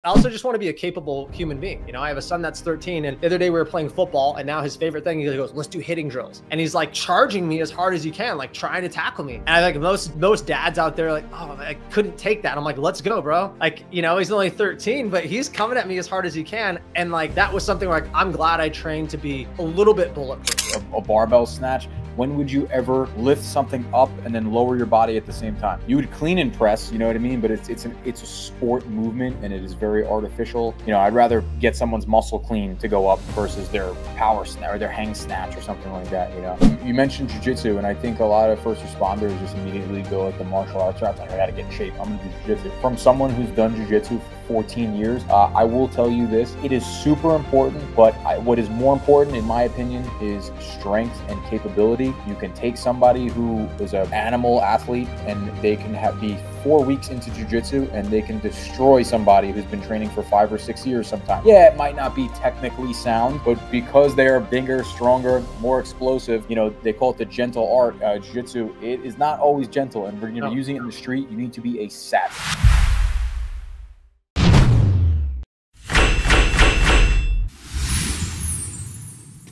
I also just want to be a capable human being. You know, I have a son that's 13, and the other day we were playing football, and now his favorite thing, he goes, let's do hitting drills. And he's like charging me as hard as he can, like trying to tackle me. And I like most dads out there, like, oh, I couldn't take that. I'm like, let's go, bro. Like, you know, he's only 13, but he's coming at me as hard as he can. And like, that was something like, I'm glad I trained to be a little bit bulletproof. A barbell snatch. When would you ever lift something up and then lower your body at the same time? You would clean and press, you know what I mean? But it's a sport movement, and it is very artificial. You know, I'd rather get someone's muscle clean to go up versus their power snatch or their hang snatch or something like that, you know? You mentioned jiu-jitsu, and I think a lot of first responders just immediately go like the martial arts route, like, I gotta get in shape, I'm gonna do jiu-jitsu. From someone who's done jiu-jitsu for 14 years, I will tell you this, it is super important, but what is more important, in my opinion, is strength and capability. You can take somebody who is an animal athlete and they can be 4 weeks into jiu-jitsu and they can destroy somebody who's been training for 5 or 6 years sometimes. Yeah, it might not be technically sound, but because they are bigger, stronger, more explosive, you know, they call it the gentle art, jiu-jitsu. It is not always gentle, and when you're using it in the street, you need to be a savage.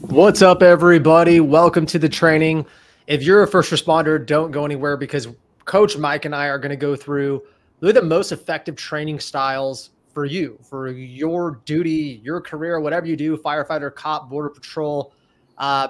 What's up, everybody? Welcome to the training. If you're a first responder, don't go anywhere, because Coach Mike and I are going to go through really the most effective training styles for you, for your duty, your career, whatever you do, firefighter, cop, border patrol.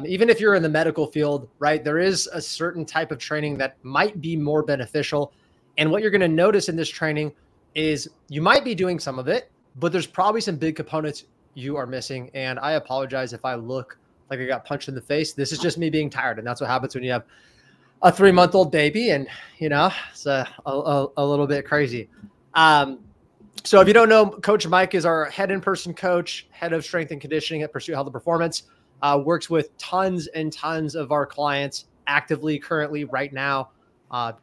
Even if you're in the medical field, right? There is a certain type of training that might be more beneficial. And what you're going to notice in this training is you might be doing some of it, but there's probably some big components you are missing. And I apologize if I look like I got punched in the face. This is just me being tired. And that's what happens when you have a 3-month-old baby, and you know, it's a little bit crazy. So if you don't know, Coach Mike is our head in-person coach, head of strength and conditioning at Pursuit Health and Performance, works with tons and tons of our clients actively currently right now. A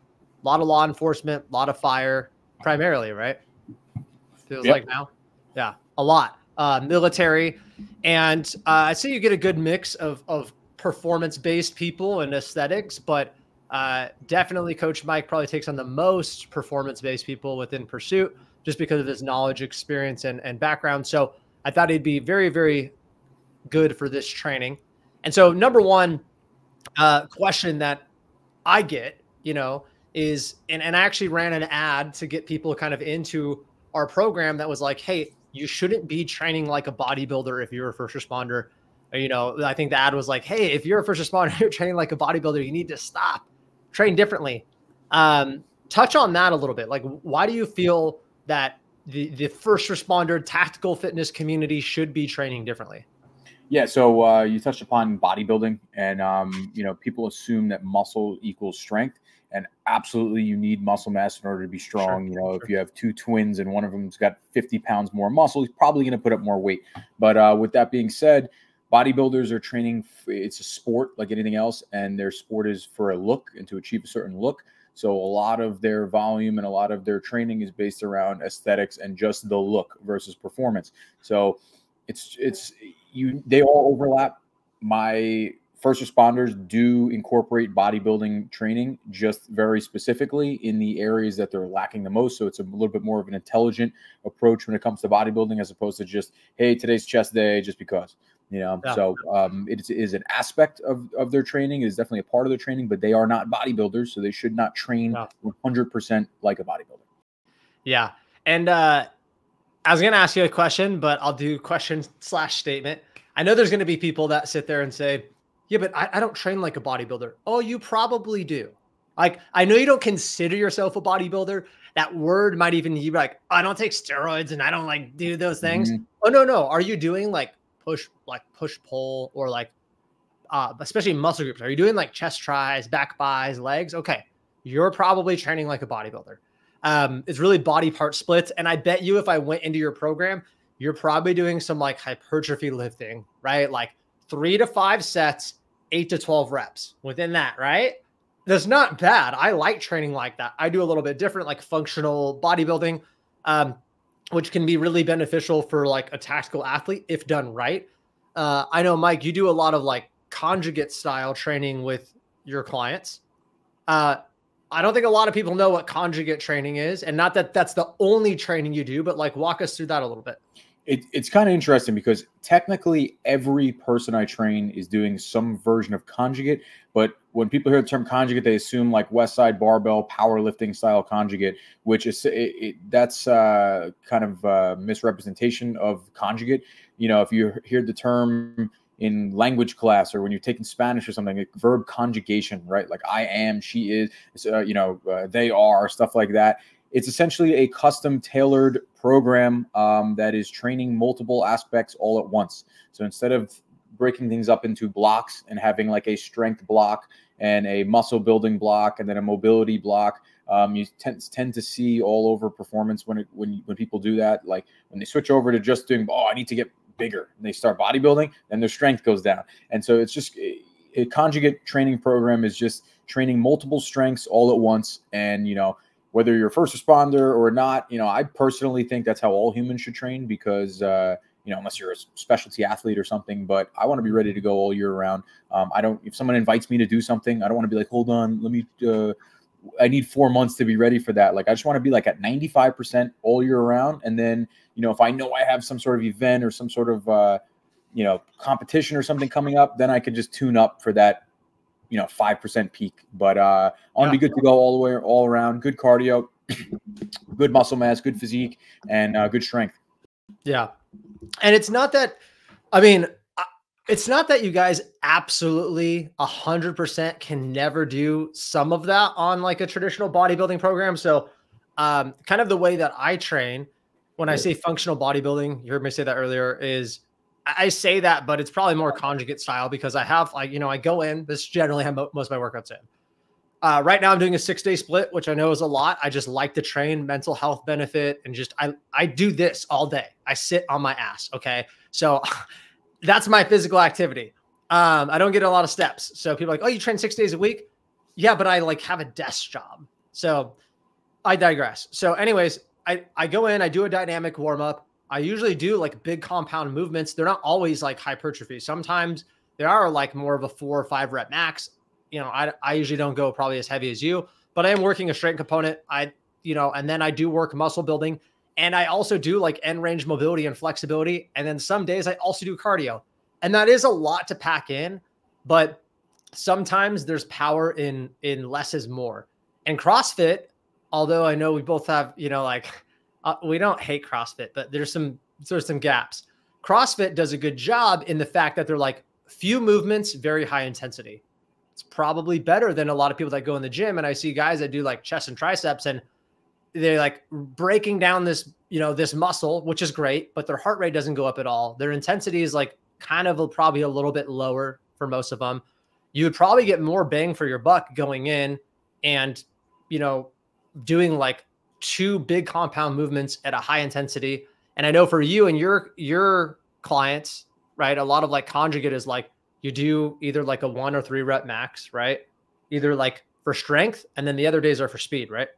lot of law enforcement, a lot of fire, primarily, right? Feels like now. Yeah, a lot. Military. And I say you get a good mix of performance-based people and aesthetics, but definitely Coach Mike probably takes on the most performance-based people within Pursuit, just because of his knowledge, experience, and background. So I thought he'd be very, very good for this training. And so number one question that I get, you know, is, and I actually ran an ad to get people kind of into our program that was like, hey, you shouldn't be training like a bodybuilder if you're a first responder. You know, I think the ad was like, hey, if you're a first responder, you're training like a bodybuilder, you need to stop, train differently. Touch on that a little bit. Like, why do you feel that the first responder tactical fitness community should be training differently? Yeah, so you touched upon bodybuilding, and you know, people assume that muscle equals strength, and absolutely you need muscle mass in order to be strong. You know, if you have two twins and one of them's got 50 pounds more muscle, he's probably going to put up more weight. But with that being said, bodybuilders are training. It's a sport like anything else, and their sport is for a look and to achieve a certain look. So a lot of their volume and a lot of their training is based around aesthetics and just the look versus performance. So they all overlap. My first responders do incorporate bodybuilding training, just very specifically in the areas that they're lacking the most. So it's a little bit more of an intelligent approach when it comes to bodybuilding, as opposed to just, hey, today's chest day just because. You know, yeah. So it is an aspect of their training. It is definitely a part of their training, but they are not bodybuilders, so they should not train 100% like a bodybuilder. Yeah. And I was going to ask you a question, but I'll do question/statement. I know there's going to be people that sit there and say, yeah, but I don't train like a bodybuilder. Oh, you probably do. Like, I know you don't consider yourself a bodybuilder. That word might even be like, I don't take steroids and I don't like do those things. Mm-hmm. Oh, no. Are you doing like push pull, or like especially muscle groups? Are you doing like chest tries, back buys, legs? Okay, you're probably training like a bodybuilder. It's really body part splits, and I bet you if I went into your program, you're probably doing some like hypertrophy lifting, right? Like 3 to 5 sets, 8 to 12 reps within that, right? That's not bad. I like training like that. I do a little bit different, like functional bodybuilding, which can be really beneficial for like a tactical athlete if done right. I know, Mike, you do a lot of like conjugate style training with your clients. I I don't think a lot of people know what conjugate training is, and not that that's the only training you do, but like walk us through that a little bit. It's kind of interesting because technically every person I train is doing some version of conjugate. But when people hear the term conjugate, they assume like West Side barbell powerlifting style conjugate, which is that's kind of a misrepresentation of conjugate. You know, if you hear the term in language class or when you're taking Spanish or something, like verb conjugation, right? Like I am, she is, they are, stuff like that. It's essentially a custom tailored program that is training multiple aspects all at once. So instead of breaking things up into blocks and having like a strength block and a muscle building block and then a mobility block, you tend to see all over performance when people do that. Like when they switch over to just doing, oh, I need to get bigger, and they start bodybuilding, then their strength goes down. And so it's just a conjugate training program is just training multiple strengths all at once. And, you know, whether you're a first responder or not, you know, I personally think that's how all humans should train because, you know, unless you're a specialty athlete or something, but I want to be ready to go all year round. If someone invites me to do something, I don't want to be like, hold on, I need 4 months to be ready for that. Like, I just want to be like at 95% all year round. And then, you know, if I know I have some sort of event or some sort of, competition or something coming up, then I could just tune up for that, 5% peak. But I want to be good to go all around. Good cardio, good muscle mass, good physique, and good strength. Yeah. And it's not that, I mean, it's not that you guys absolutely 100% can never do some of that on like a traditional bodybuilding program. So kind of the way that I train when I say functional bodybuilding, you heard me say that earlier, is I say that, but it's probably more conjugate style because I have like, I go in, this is generally how most of my workouts in. Right now I'm doing a 6-day split, which I know is a lot. I just like to train, mental health benefit, and just, I do this all day. I sit on my ass. Okay. So that's my physical activity. I don't get a lot of steps. So people are like, oh, you train 6 days a week? Yeah, but I like have a desk job. So I digress. So anyways, I go in, I do a dynamic warm up. I usually do like big compound movements. They're not always like hypertrophy. Sometimes they are like more of a 4 or 5 rep max. I usually don't go probably as heavy as you, but I am working a strength component. And then I do work muscle building, and I also do like end range mobility and flexibility. And then some days I also do cardio, and that is a lot to pack in, but sometimes there's power in less is more. And CrossFit, although I know we both have, we don't hate CrossFit, but there's some gaps. CrossFit does a good job in the fact that they're like few movements, very high intensity. It's probably better than a lot of people that go in the gym. And I see guys that do like chest and triceps, and they're like breaking down this, this muscle, which is great, but their heart rate doesn't go up at all. Their intensity is like kind of probably a little bit lower for most of them. You would probably get more bang for your buck going in and, doing like 2 big compound movements at a high intensity. And I know for you and your clients, right, a lot of like conjugate is like you do either like a 1 or 3 rep max, right? Either like for strength, and then the other days are for speed, right?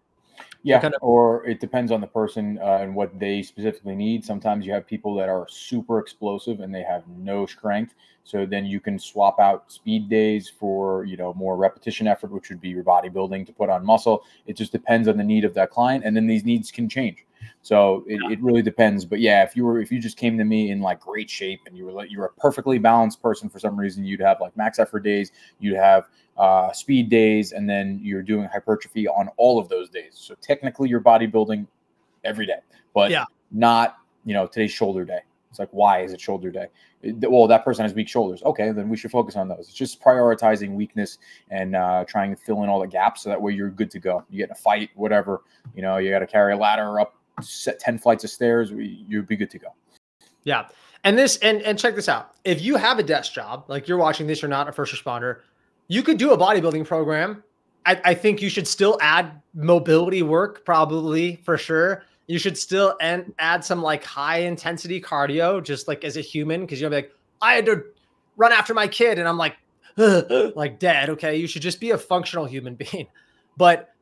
Yeah, or it depends on the person and what they specifically need. Sometimes you have people that are super explosive and they have no strength. So then you can swap out speed days for, more repetition effort, which would be your bodybuilding to put on muscle. It just depends on the need of that client. And then these needs can change. So it really depends. But yeah, if you just came to me in like great shape and you were a perfectly balanced person for some reason, you'd have like max effort days, you'd have speed days, and then you're doing hypertrophy on all of those days. So technically you're bodybuilding every day, but not, today's shoulder day. It's like, why is it shoulder day? Well, that person has weak shoulders. Okay, then we should focus on those. It's just prioritizing weakness and trying to fill in all the gaps so that way you're good to go. You get in a fight, whatever, you got to carry a ladder up 10 flights of stairs, you'd be good to go. Yeah. And check this out. If you have a desk job, like you're watching this, you're not a first responder, you could do a bodybuilding program. I think you should still add mobility work, probably for sure. You should still add some like high intensity cardio, just like as a human, because you'll be like, I had to run after my kid, and I'm like, like dead. Okay, you should just be a functional human being. But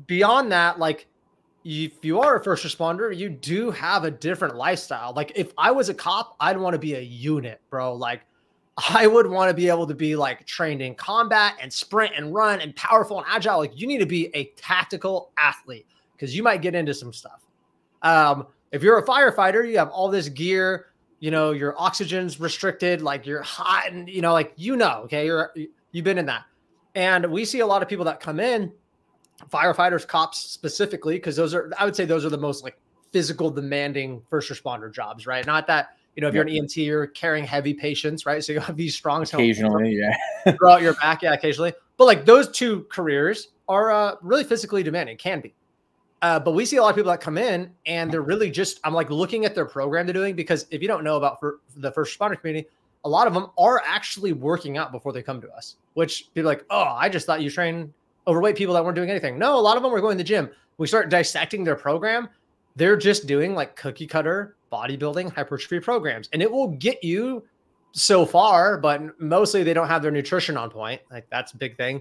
beyond that, like if you are a first responder, you do have a different lifestyle. Like if I was a cop, I'd want to be a unit, bro. Like I would want to be able to be like trained in combat and sprint and run and powerful and agile. Like you need to be a tactical athlete because you might get into some stuff. If you're a firefighter, you have all this gear, you know, your oxygen's restricted, like you're hot and, you know, like, you know, okay, you've been in that. And we see a lot of people that come in, firefighters, cops specifically, because those are, I would say those are the most like physical demanding first responder jobs, right? Not that, you know, if you're an EMT, you're carrying heavy patients, right? So you have these strong occasionally, throughout your back, occasionally. But like those two careers are really physically demanding, can be. But we see a lot of people that come in and they're really just, I'm like looking at their program they're doing, because if you don't know about the first responder community, a lot of them are actually working out before they come to us, which people are like, oh, I just thought you trained overweight people that weren't doing anything. No, a lot of them were going to the gym. We start dissecting their program. They're just doing like cookie cutter bodybuilding hypertrophy programs, and it will get you so far, but mostly they don't have their nutrition on point. Like that's a big thing,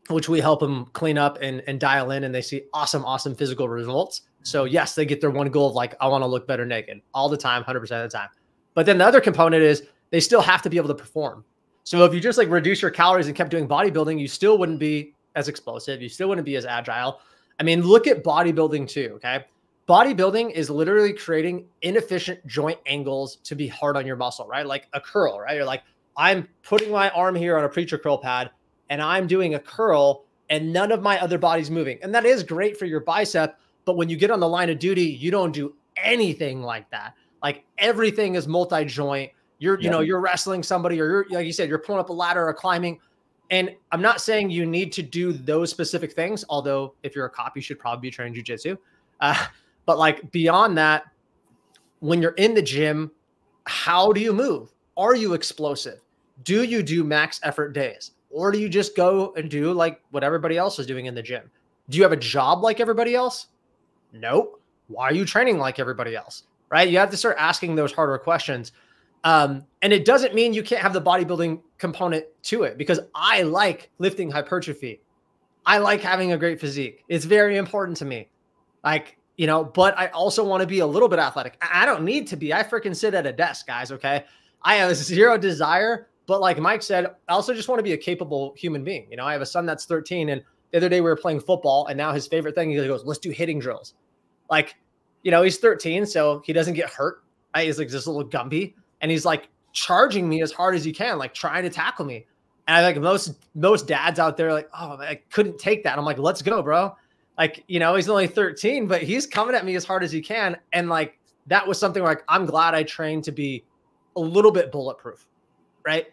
which we help them clean up and dial in, and they see awesome physical results. So yes, they get their one goal of like, I want to look better naked all the time, 100% of the time. But then the other component is they still have to be able to perform. So if you just like reduce your calories and kept doing bodybuilding, you still wouldn't be as explosive. You still wouldn't be as agile. I mean, look at bodybuilding too, okay? Bodybuilding is literally creating inefficient joint angles to be hard on your muscle, right? Like a curl, right? You're like, I'm putting my arm here on a preacher curl pad and I'm doing a curl and none of my other body's moving. And that is great for your bicep. But when you get on the line of duty, you don't do anything like that. Like everything is multi-joint. You're, you know, you're wrestling somebody, or you're, like you said, you're pulling up a ladder or climbing. And I'm not saying you need to do those specific things. Although if you're a cop, you should probably be trained jiu-jitsu. But like beyond that, when you're in the gym, how do you move? Are you explosive? Do you do max effort days? Or do you just go and do like what everybody else is doing in the gym? Do you have a job like everybody else? Nope. Why are you training like everybody else? Right? You have to start asking those harder questions. And it doesn't mean you can't have the bodybuilding component to it, because I like lifting hypertrophy. I like having a great physique. It's very important to me. Like, you know, but I also want to be a little bit athletic. I don't need to be. I freaking sit at a desk, guys. Okay. I have zero desire, but like Mike said, I also just want to be a capable human being. You know, I have a son that's 13, and the other day we were playing football, and now his favorite thing, he goes, let's do hitting drills. Like, you know, he's 13, so he doesn't get hurt. Right? He's like this little Gumby, and he's like charging me as hard as he can, like trying to tackle me. And I think most dads out there are like, oh, I couldn't take that. I'm like, let's go, bro. Like, you know, he's only 13, but he's coming at me as hard as he can. And like, that was something where like, I'm glad I trained to be a little bit bulletproof, right?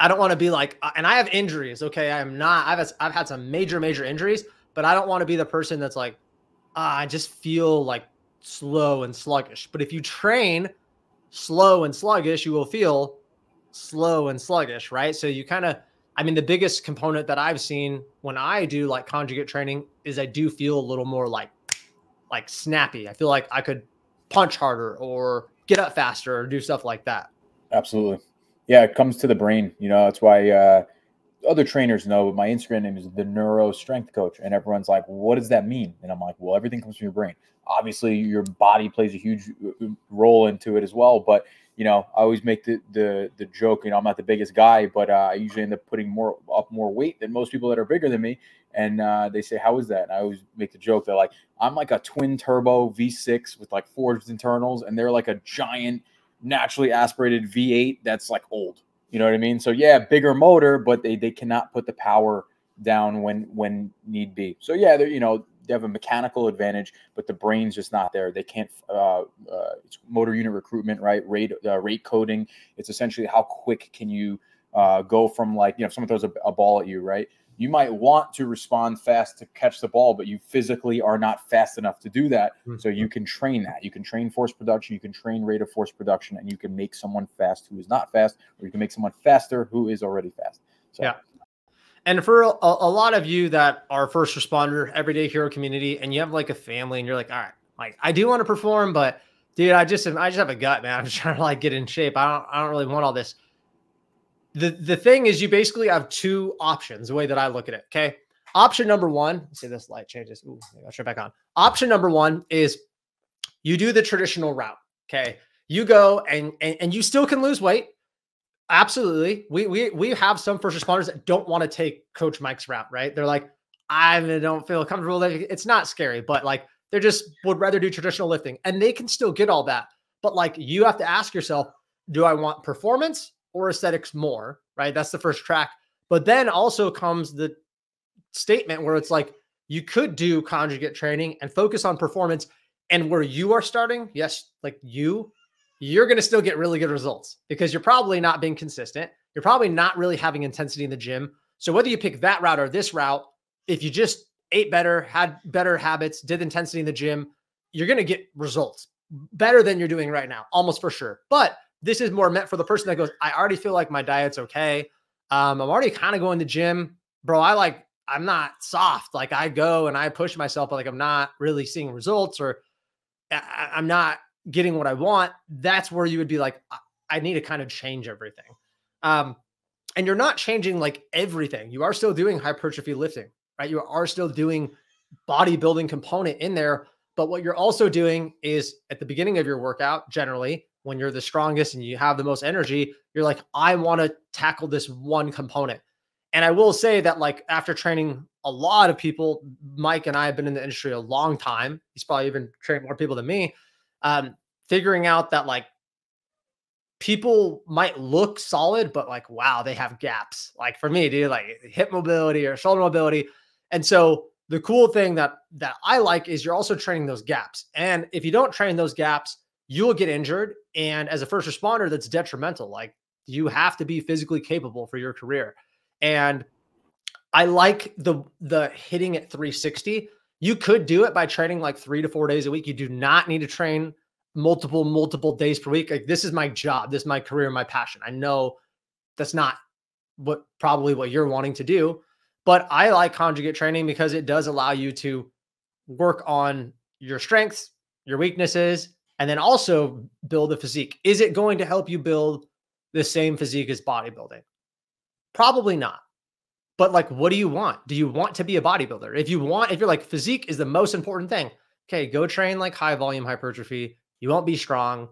I don't want to be like, and I have injuries. Okay. I've had some major injuries, but I don't want to be the person that's like, I just feel like slow and sluggish. But if you train slow and sluggish, you will feel slow and sluggish, right? So you kind of, I mean, the biggest component that I've seen when I do like conjugate training is I do feel a little more like snappy. I feel like I could punch harder or get up faster or do stuff like that. Absolutely. Yeah. It comes to the brain, you know, that's why, other trainers know, but my Instagram name is the Neuro Strength Coach. And everyone's like, what does that mean? And I'm like, well, everything comes from your brain. Obviously your body plays a huge role into it as well. But, you know, I always make the joke, you know, I'm not the biggest guy, but I usually end up putting more weight than most people that are bigger than me. And they say, how is that? And I always make the joke that like, I'm like a twin turbo V6 with like forged internals, and they're like a giant naturally aspirated V8 that's like old. You know what I mean? So yeah, bigger motor, but they cannot put the power down when need be. So yeah, you know, they have a mechanical advantage, but the brain's just not there. They can't. It's motor unit recruitment, right? Rate coding. It's essentially how quick can you go from like, you know, if someone throws a ball at you, right? You might want to respond fast to catch the ball, but you physically are not fast enough to do that. Mm-hmm. So you can train that. You can train force production. You can train rate of force production, and you can make someone fast who is not fast, or you can make someone faster who is already fast. So. Yeah. And for a lot of you that are first responder, everyday hero community, and you have like a family, and you're like, all right, like I do want to perform, but dude, I just have a gut, man. I'm just trying to like get in shape. I don't really want all this. The thing is, you basically have two options, the way that I look at it. Okay. Option number one, let's see, this light changes. Ooh, I'll turn it back on. Option number one is you do the traditional route. Okay. You go and you still can lose weight. Absolutely. We have some first responders that don't want to take Coach Mike's route, right? They're like, I don't feel comfortable. It's not scary, but like they just would rather do traditional lifting, and they can still get all that. But like you have to ask yourself, do I want performance or aesthetics more? Right? That's the first track. But then also comes the statement where it's like you could do conjugate training and focus on performance, and where you are starting, yes, like you're going to still get really good results because you're probably not being consistent. You're probably not really having intensity in the gym. So whether you pick that route or this route, if you just ate better, had better habits, did intensity in the gym, you're going to get results better than you're doing right now, almost for sure. But this is more meant for the person that goes, I already feel like my diet's okay. I'm already kind of going to the gym, bro. I'm not soft. Like I go and I push myself, but like I'm not really seeing results, or I'm not getting what I want. That's where you would be like, I need to kind of change everything. And you're not changing like everything. You are still doing hypertrophy lifting, right? You are still doing bodybuilding component in there. But what you're also doing is at the beginning of your workout, generally, when you're the strongest and you have the most energy, you're like, I want to tackle this one component. And I will say that like after training a lot of people, Mike and I have been in the industry a long time. He's probably even trained more people than me. Figuring out that like people might look solid, but like, wow, they have gaps. Like for me, dude, like hip mobility or shoulder mobility. And so the cool thing that I like is you're also training those gaps. And if you don't train those gaps, you will get injured. And as a first responder, that's detrimental. Like you have to be physically capable for your career. And I like the hitting at 360. You could do it by training like 3 to 4 days a week. You do not need to train multiple days per week. Like this is my job. This is my career, my passion. I know that's not probably what you're wanting to do, but I like conjugate training because it does allow you to work on your strengths, your weaknesses, and then also build a physique. Is it going to help you build the same physique as bodybuilding? Probably not. But like, what do you want? Do you want to be a bodybuilder? If you're like physique is the most important thing, okay, go train like high volume hypertrophy. You won't be strong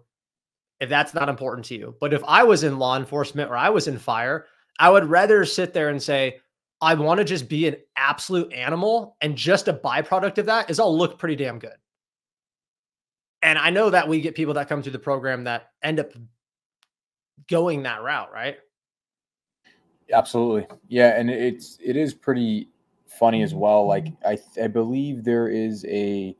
if that's not important to you. But if I was in law enforcement or I was in fire, I would rather sit there and say, I want to just be an absolute animal. And just a byproduct of that is I'll look pretty damn good. And I know that we get people that come through the program that end up going that route, right? Absolutely. Yeah. And it is pretty funny as well. Like I believe there is a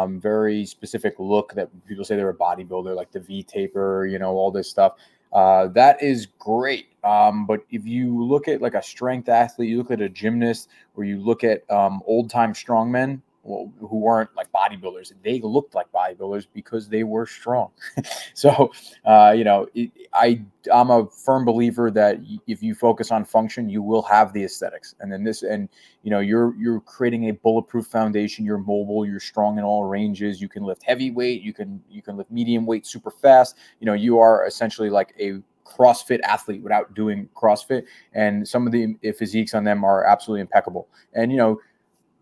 very specific look that people say they're a bodybuilder, like the V taper, all this stuff. That is great. But if you look at like a strength athlete, you look at a gymnast, or you look at old time strongmen, who weren't like bodybuilders, they looked like bodybuilders because they were strong. So, I'm a firm believer that if you focus on function, you will have the aesthetics. And then you're creating a bulletproof foundation. You're mobile, you're strong in all ranges. You can lift heavy weight. You can lift medium weight super fast. You are essentially like a CrossFit athlete without doing CrossFit. And some of the physiques on them are absolutely impeccable. And,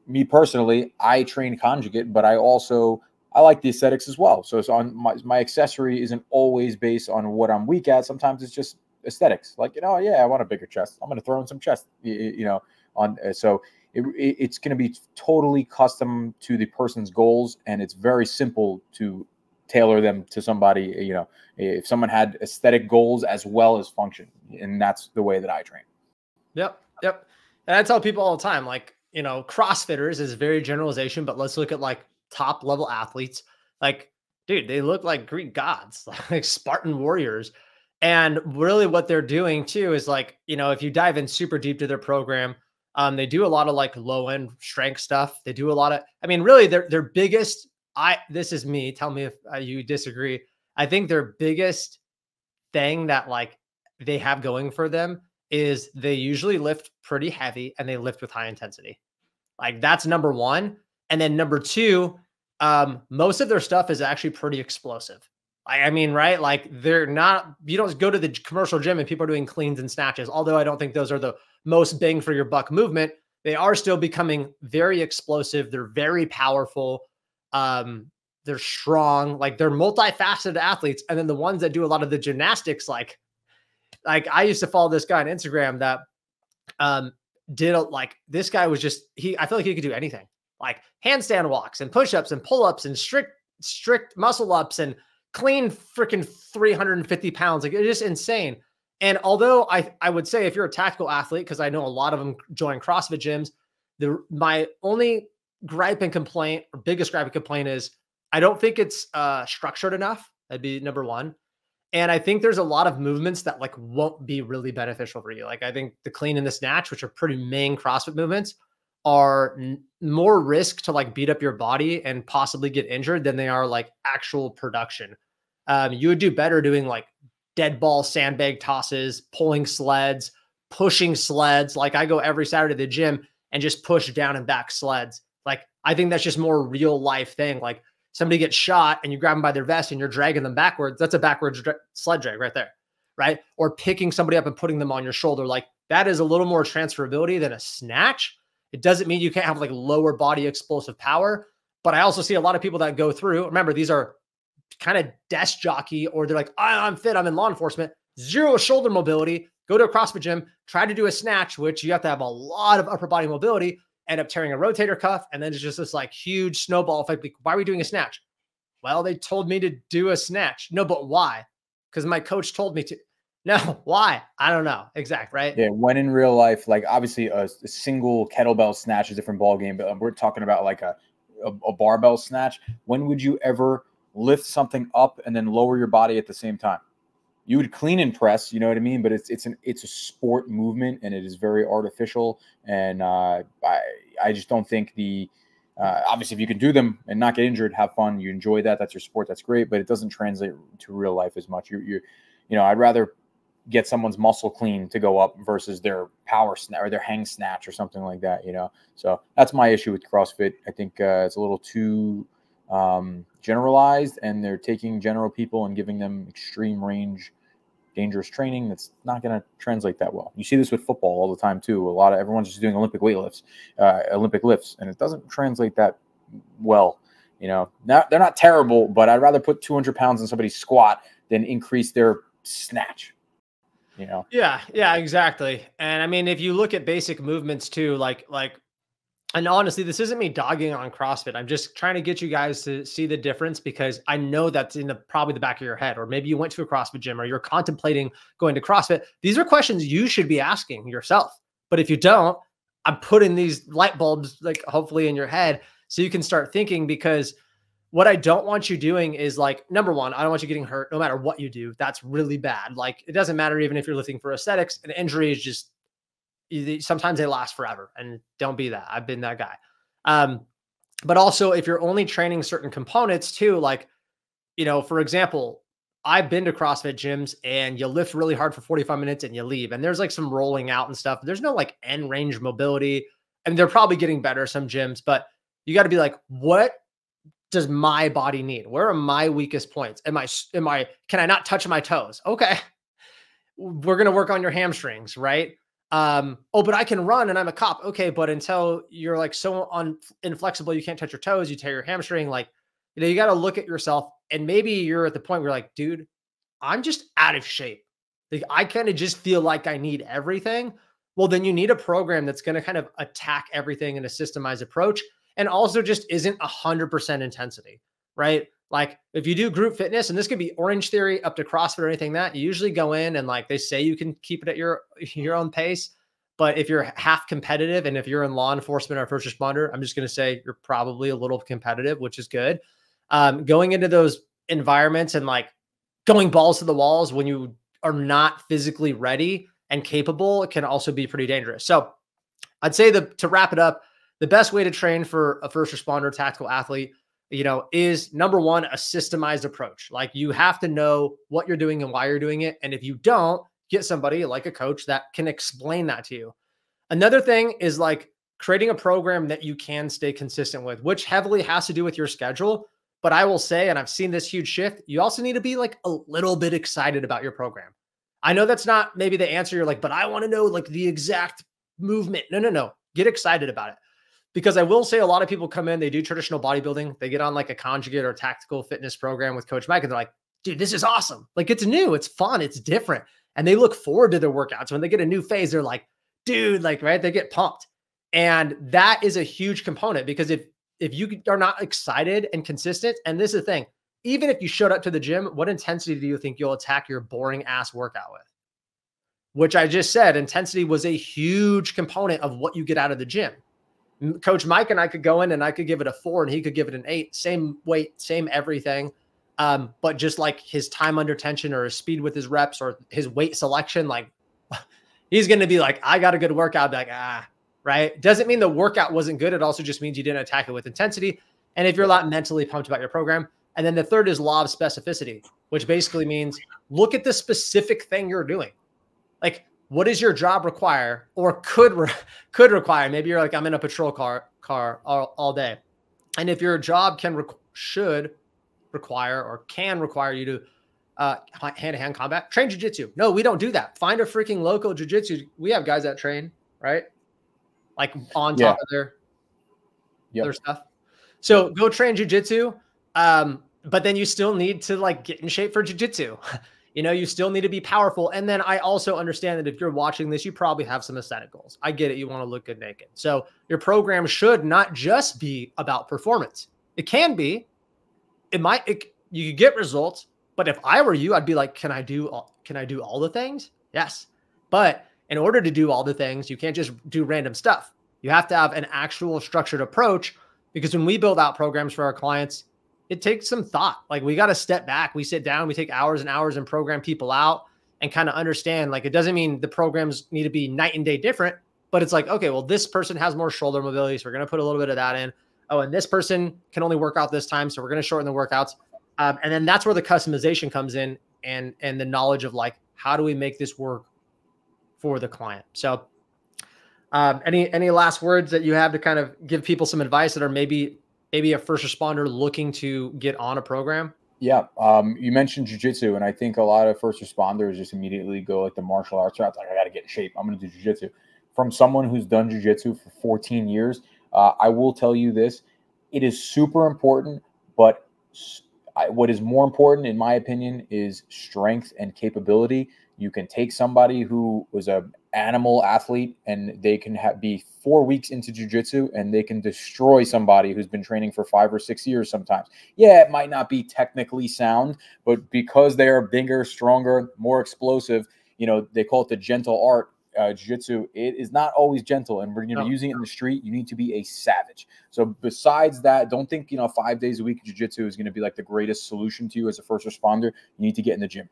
me personally, I train conjugate, but I like the aesthetics as well. So it's on my accessory isn't always based on what I'm weak at. Sometimes it's just aesthetics. Like, yeah, I want a bigger chest. I'm going to throw in some chest, so it's going to be totally custom to the person's goals. And it's very simple to tailor them to somebody, if someone had aesthetic goals as well as function. And that's the way that I train. Yep. And I tell people all the time, like, CrossFitters is very generalization, but let's look at like top level athletes. Like, dude, they look like Greek gods, like Spartan warriors. And really what they're doing too is like, if you dive in super deep to their program, they do a lot of like low end strength stuff. They do a lot of, really their biggest, this is me, tell me if you disagree. I think their biggest thing that like they have going for them is they usually lift pretty heavy and they lift with high intensity. Like that's number one. And then number two, most of their stuff is actually pretty explosive. Right? Like you don't go to the commercial gym and people are doing cleans and snatches. Although I don't think those are the most bang for your buck movement, they are still becoming very explosive. They're very powerful. They're strong, like they're multifaceted athletes. And then the ones that do a lot of the gymnastics, like Like I used to follow this guy on Instagram that this guy was just I feel like he could do anything, like handstand walks and push-ups and pull-ups and strict muscle ups and clean freaking 350 pounds. Like it's just insane. And although I would say if you're a tactical athlete, because I know a lot of them join CrossFit gyms, my only gripe and complaint, or biggest gripe and complaint, is I don't think it's structured enough. That'd be number one. And I think there's a lot of movements that like won't be really beneficial for you. Like I think the clean and the snatch, which are pretty main CrossFit movements, are more risk to like beat up your body and possibly get injured than they are like actual production. You would do better doing like dead ball sandbag tosses, pulling sleds, pushing sleds. Like I go every Saturday to the gym and just push down and back sleds. Like I think that's just more real life thing. Like somebody gets shot and you grab them by their vest and you're dragging them backwards. That's a backwards sled drag right there, right? Or picking somebody up and putting them on your shoulder. Like that is a little more transferability than a snatch. It doesn't mean you can't have like lower body explosive power, but I also see a lot of people that go through, remember, these are kind of desk jockey, or they're like, I'm fit, I'm in law enforcement, zero shoulder mobility, go to a CrossFit gym, try to do a snatch, which you have to have a lot of upper body mobility, end up tearing a rotator cuff. And then it's just this like huge snowball effect. Like, why are we doing a snatch? Well, they told me to do a snatch. No, but why? Because my coach told me to. No, why? I don't know. Exact, right? Yeah, when in real life, like obviously a single kettlebell snatch is a different ball game, but we're talking about like a barbell snatch. When would you ever lift something up and then lower your body at the same time? You would clean and press, you know what I mean? But it's a sport movement, and it is very artificial. And I just don't think obviously if you can do them and not get injured, have fun, you enjoy that, that's your sport, that's great. But it doesn't translate to real life as much. I'd rather get someone's muscle clean to go up versus their power snatch or their hang snatch or something like that, So that's my issue with CrossFit. I think it's a little too generalized, and they're taking general people and giving them extreme range, dangerous training that's not going to translate that well. You see this with football all the time too. Everyone's just doing Olympic lifts, and it doesn't translate that well. They're not terrible, but I'd rather put 200 pounds in somebody's squat than increase their snatch. Yeah, exactly. And I mean, if you look at basic movements too, and honestly, this isn't me dogging on CrossFit. I'm just trying to get you guys to see the difference, because I know that's in probably the back of your head, or maybe you went to a CrossFit gym, or you're contemplating going to CrossFit. These are questions you should be asking yourself. But if you don't, I'm putting these light bulbs, like hopefully in your head, so you can start thinking, because what I don't want you doing is like, number one, I don't want you getting hurt no matter what you do. That's really bad. Like it doesn't matter even if you're lifting for aesthetics. An injury is just, sometimes they last forever, and don't be that. I've been that guy. But also if you're only training certain components too, like, for example, I've been to CrossFit gyms and you lift really hard for 45 minutes and you leave, and there's like some rolling out and stuff. There's no like end range mobility, and they're probably getting better, some gyms, but you got to be like, what does my body need? Where are my weakest points? Can I not touch my toes? Okay. We're going to work on your hamstrings, right? But I can run and I'm a cop. Okay. But until you're like so inflexible, you can't touch your toes, you tear your hamstring. Like, you got to look at yourself, and maybe you're at the point where you're like, dude, I'm just out of shape. Like I kind of just feel like I need everything. Well, then you need a program that's going to kind of attack everything in a systemized approach, and also just isn't 100% intensity, right? Like if you do group fitness, and this could be Orange Theory up to CrossFit or anything that, you usually go in and like they say you can keep it at your own pace. But if you're half competitive, and if you're in law enforcement or first responder, I'm just going to say you're probably a little competitive, which is good. Going into those environments and like going balls to the walls when you are not physically ready and capable, it can also be pretty dangerous. So I'd say to wrap it up, the best way to train for a first responder tactical athlete, is number one, a systemized approach. Like you have to know what you're doing and why you're doing it. And if you don't, get somebody like a coach that can explain that to you. Another thing is like creating a program that you can stay consistent with, which heavily has to do with your schedule. But I will say, and I've seen this huge shift, you also need to be like a little bit excited about your program. I know that's not maybe the answer. You're like, but I want to know like the exact movement. No. Get excited about it. Because I will say a lot of people come in, they do traditional bodybuilding, they get on like a conjugate or tactical fitness program with Coach Mike, and they're like, dude, this is awesome. Like it's new, it's fun, it's different. and they look forward to their workouts. When they get a new phase, they're like, dude, like, right. They get pumped. And that is a huge component, because if you are not excited and consistent, and this is the thing, even if you showed up to the gym, what intensity do you think you'll attack your boring ass workout with? Which I just said, intensity was a huge component of what you get out of the gym. Coach Mike and I could go in and I could give it a 4 and he could give it an 8, same weight, same everything. But just like his time under tension or his speed with his reps or his weight selection, like he's going to be like, I got a good workout. Like, right. Doesn't mean the workout wasn't good. It also just means you didn't attack it with intensity. And if you're not mentally pumped about your program. And then the third is law of specificity, which basically means look at the specific thing you're doing. Like, what does your job require or could require? Maybe you're like, I'm in a patrol car all day. And if your job should require or can require you to hand-to-hand combat, train jiu-jitsu. No, we don't do that. Find a freaking local jiu-jitsu. We have guys that train, right? Like on top of their stuff. So go train jiu-jitsu. But then you still need to like get in shape for jiu-jitsu. You know, you still need to be powerful. And then I also understand that if you're watching this, you probably have some aesthetic goals. I get it. You want to look good naked. So your program should not just be about performance. It can be, you could get results, but if I were you, I'd be like, can I do all the things? Yes. But in order to do all the things, you can't just do random stuff. You have to have an actual structured approach, because when we build out programs for our clients, it takes some thought. Like, we got to step back. We sit down, we take hours and hours and program people out and kind of understand, like, it doesn't mean the programs need to be night and day different, but it's like, okay, well, this person has more shoulder mobility, so we're going to put a little bit of that in. Oh, and this person can only work out this time, so we're going to shorten the workouts. And then that's where the customization comes in, and the knowledge of like, how do we make this work for the client? So any last words that you have to kind of give people some advice that are maybe a first responder looking to get on a program? Yeah. You mentioned jiu-jitsu, and I think a lot of first responders just immediately go like the martial arts route. Like, I got to get in shape. I'm going to do jiu-jitsu. From someone who's done jiu-jitsu for 14 years, I will tell you this. It is super important, but what is more important, in my opinion, is strength and capability. You can take somebody who was an animal athlete and they can be 4 weeks into jiu-jitsu and they can destroy somebody who's been training for 5 or 6 years sometimes. Yeah, it might not be technically sound, but because they are bigger, stronger, more explosive, you know, they call it the gentle art. Jiu-jitsu, it is not always gentle, and we're going to be using it in the street. You need to be a savage. So besides that, don't think, 5 days a week jiu-jitsu is going to be like the greatest solution to you as a first responder. You need to get in the gym.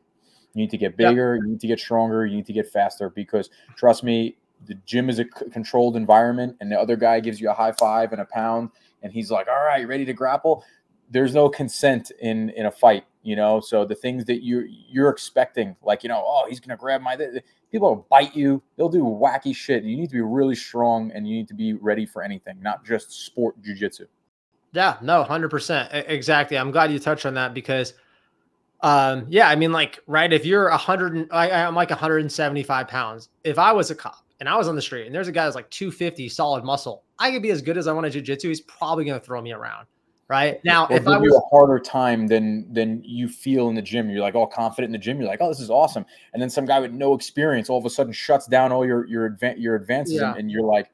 You need to get bigger. You need to get stronger. You need to get faster, because trust me, the gym is a controlled environment, and the other guy gives you a high five and a pound, and he's like, all right, ready to grapple. There's no consent in a fight, So the things that you're expecting, like, oh, he's going to grab my, people will bite you. They'll do wacky shit. And you need to be really strong, and you need to be ready for anything, not just sport jiu-jitsu. Yeah, no, 100%. Exactly. I'm glad you touched on that, because I mean, like, right, if you're I'm like 175 pounds. If I was a cop and I was on the street and there's a guy that's like 250 solid muscle, I could be as good as I want to jiu-jitsu. He's probably going to throw me around. Right now, if I was a harder time than you feel in the gym, you're like all confident in the gym. You're like, oh, this is awesome. And then some guy with no experience all of a sudden shuts down all your advances, and you're like,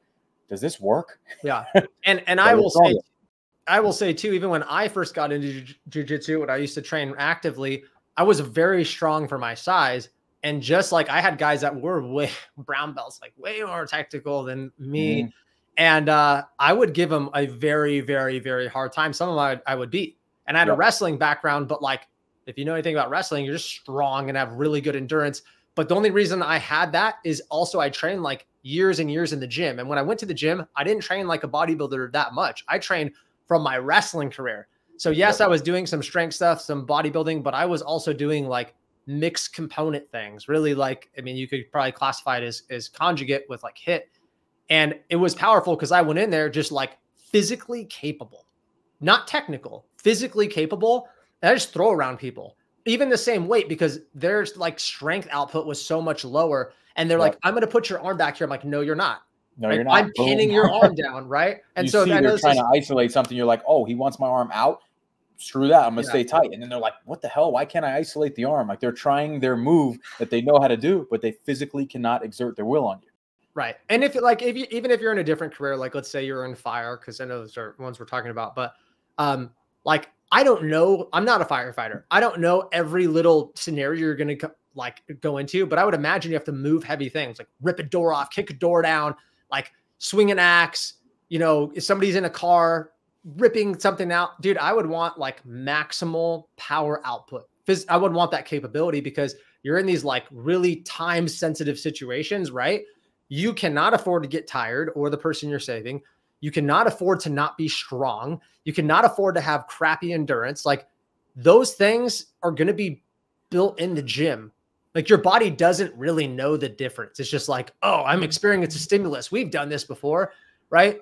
does this work? Yeah. And I will say too, even when I first got into jiu-jitsu, when I used to train actively, I was very strong for my size. And just like, I had guys that were brown belts, like way more tactical than me. Mm-hmm. And I would give them a very, very, very hard time. Some of them I would beat. And I had a wrestling background, but like, if you know anything about wrestling, you're just strong and have really good endurance. But the only reason I had that is also I trained like years and years in the gym. And when I went to the gym, I didn't train like a bodybuilder that much. I trained from my wrestling career. So yes, I was doing some strength stuff, some bodybuilding, but I was also doing like mixed component things. Really, like, I mean, you could probably classify it as conjugate with like HIIT. And it was powerful because I went in there just like physically capable, not technical, physically capable. And I just throw around people, even the same weight, because their like strength output was so much lower. And they're like, I'm going to put your arm back here. I'm like, no, you're not. No, right? You're not. I'm pinning your arm down, right? And so they're trying to isolate something. You're like, oh, he wants my arm out. screw that, I'm going to stay tight. And then they're like, what the hell? Why can't I isolate the arm? Like they're trying their move that they know how to do, but they physically cannot exert their will on you. Right. And even if you're in a different career, like let's say you're in fire, because I know those are ones we're talking about, but like I don't know, I'm not a firefighter. I don't know every little scenario you're going to go into, but I would imagine you have to move heavy things like rip a door off, kick a door down, like swing an axe, you know, if somebody's in a car ripping something out, dude, I would want like maximal power output. I would want that capability because you're in these like really time sensitive situations, right? You cannot afford to get tired or the person you're saving. You cannot afford to not be strong. You cannot afford to have crappy endurance. Like those things are going to be built in the gym. Like your body doesn't really know the difference. It's just like, oh, I'm experiencing a stimulus. We've done this before, right?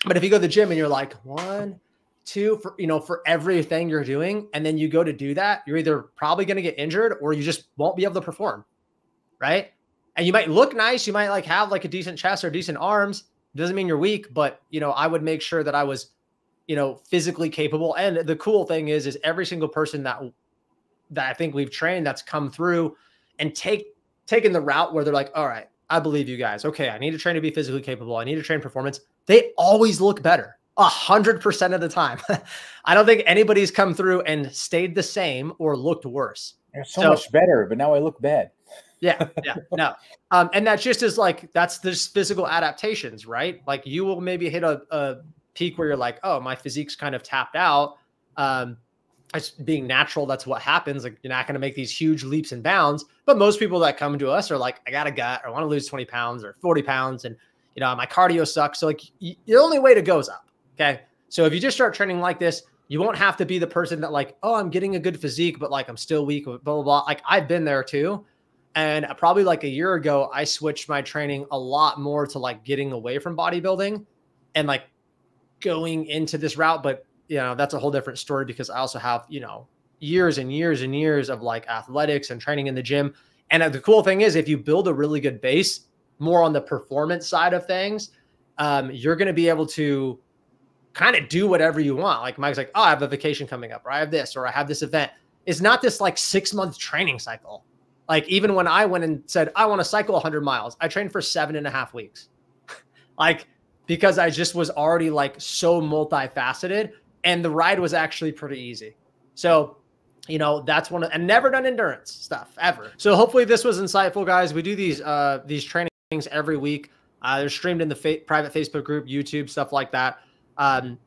But if you go to the gym and you're like 1, 2 for everything you're doing, and then you go to do that, you're either probably going to get injured or you just won't be able to perform, right? And you might look nice. You might like have like a decent chest or decent arms. Doesn't mean you're weak, but I would make sure that I was, physically capable. And the cool thing is every single person that I think we've trained that's come through and taken the route where they're like, all right, I believe you guys. Okay, I need to train to be physically capable. I need to train performance. They always look better 100% of the time. I don't think anybody's come through and stayed the same or looked worse. They're so much better, but now I look bad. Yeah, no. And that's just as like, that's this physical adaptations, right? Like you will maybe hit a peak where you're like, oh, my physique's kind of tapped out. It's being natural. That's what happens. Like you're not going to make these huge leaps and bounds, but most people that come to us are like, I got a gut, or I want to lose 20 pounds or 40 pounds. And, my cardio sucks. So like the only way to go is up. Okay. So if you just start training like this, you won't have to be the person that like, oh, I'm getting a good physique, but like, I'm still weak, blah, blah, blah. Like I've been there too. And probably like a year ago, I switched my training a lot more to like getting away from bodybuilding and like going into this route. But, that's a whole different story because I also have, years and years and years of like athletics and training in the gym. And the cool thing is if you build a really good base, more on the performance side of things, you're going to be able to kind of do whatever you want. Like Mike's like, oh, I have a vacation coming up, or I have this, or I have this event. It's not this like 6-month training cycle. Like even when I went and said, I want to cycle 100 miles, I trained for 7.5 weeks. Like, because I just was already like so multifaceted and the ride was actually pretty easy. So, that's and never done endurance stuff ever. So hopefully this was insightful, guys. We do these trainings every week. They're streamed in the private Facebook group, YouTube, stuff like that.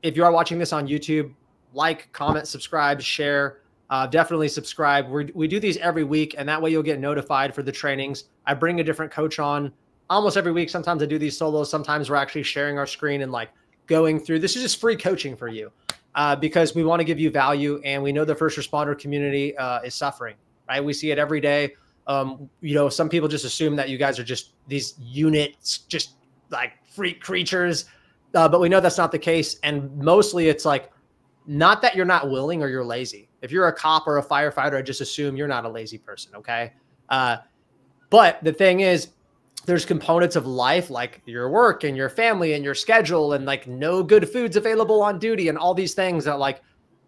If you are watching this on YouTube, like, comment, subscribe, share. Definitely subscribe. We do these every week, and that way you'll get notified for the trainings. I bring a different coach on almost every week. Sometimes I do these solos. Sometimes we're actually sharing our screen and like going through. This is just free coaching for you because we want to give you value, and we know the first responder community is suffering, right? We see it every day. Some people just assume that you guys are just these units, just like freak creatures, but we know that's not the case. And mostly it's like, not that you're not willing or you're lazy. If you're a cop or a firefighter, I just assume you're not a lazy person. Okay. But the thing is, there's components of life like your work and your family and your schedule and like no good foods available on duty and all these things that like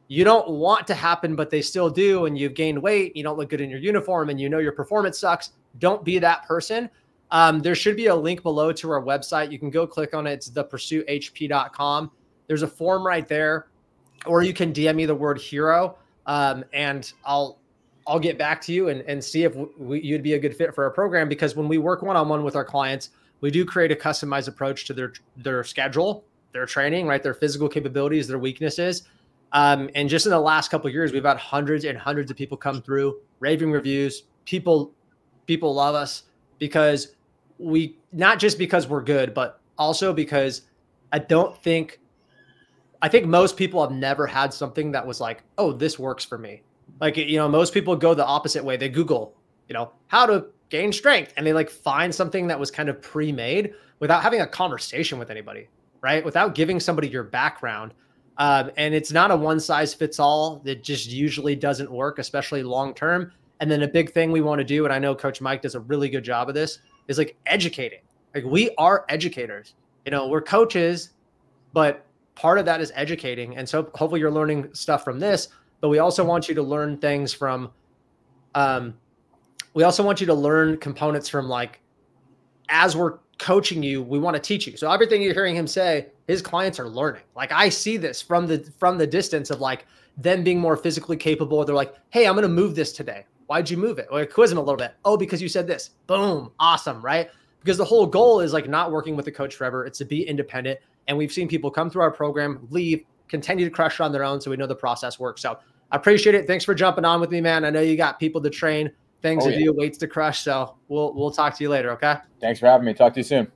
you don't want to happen, but they still do. And you've gained weight. You don't look good in your uniform and your performance sucks. Don't be that person. There should be a link below to our website. You can go click on it. It's thepursuithp.com. There's a form right there. Or you can DM me the word hero, and I'll get back to you and see if you'd be a good fit for our program. Because when we work one-on-one with our clients, we do create a customized approach to their schedule, their training, right? Their physical capabilities, their weaknesses. And just in the last couple of years, we've had hundreds and hundreds of people come through, raving reviews. People love us because not just because we're good, but also because I think most people have never had something that was like, oh, this works for me. Like, most people go the opposite way. They Google, how to gain strength. And they like find something that was kind of pre-made without having a conversation with anybody, right? Without giving somebody your background. And it's not a one size fits all. It just usually doesn't work, especially long-term. And then a big thing we want to do, and I know Coach Mike does a really good job of this, is like educating. Like we are educators, we're coaches, but part of that is educating. And so hopefully you're learning stuff from this, but we also want you to learn things from, we also want you to learn components from, like, as we're coaching you, we want to teach you. So everything you're hearing him say, his clients are learning. Like, I see this from the distance of, like, them being more physically capable. They're like, hey, I'm going to move this today. Why'd you move it? Or quiz him a little bit. Oh, because you said this. Boom. Awesome. Right? Because the whole goal is, like, not working with a coach forever. It's to be independent. And we've seen people come through our program, leave, continue to crush on their own. So we know the process works. So I appreciate it. Thanks for jumping on with me, man. I know you got people to train, things to do, weights to crush. So we'll talk to you later. Okay. Thanks for having me. Talk to you soon.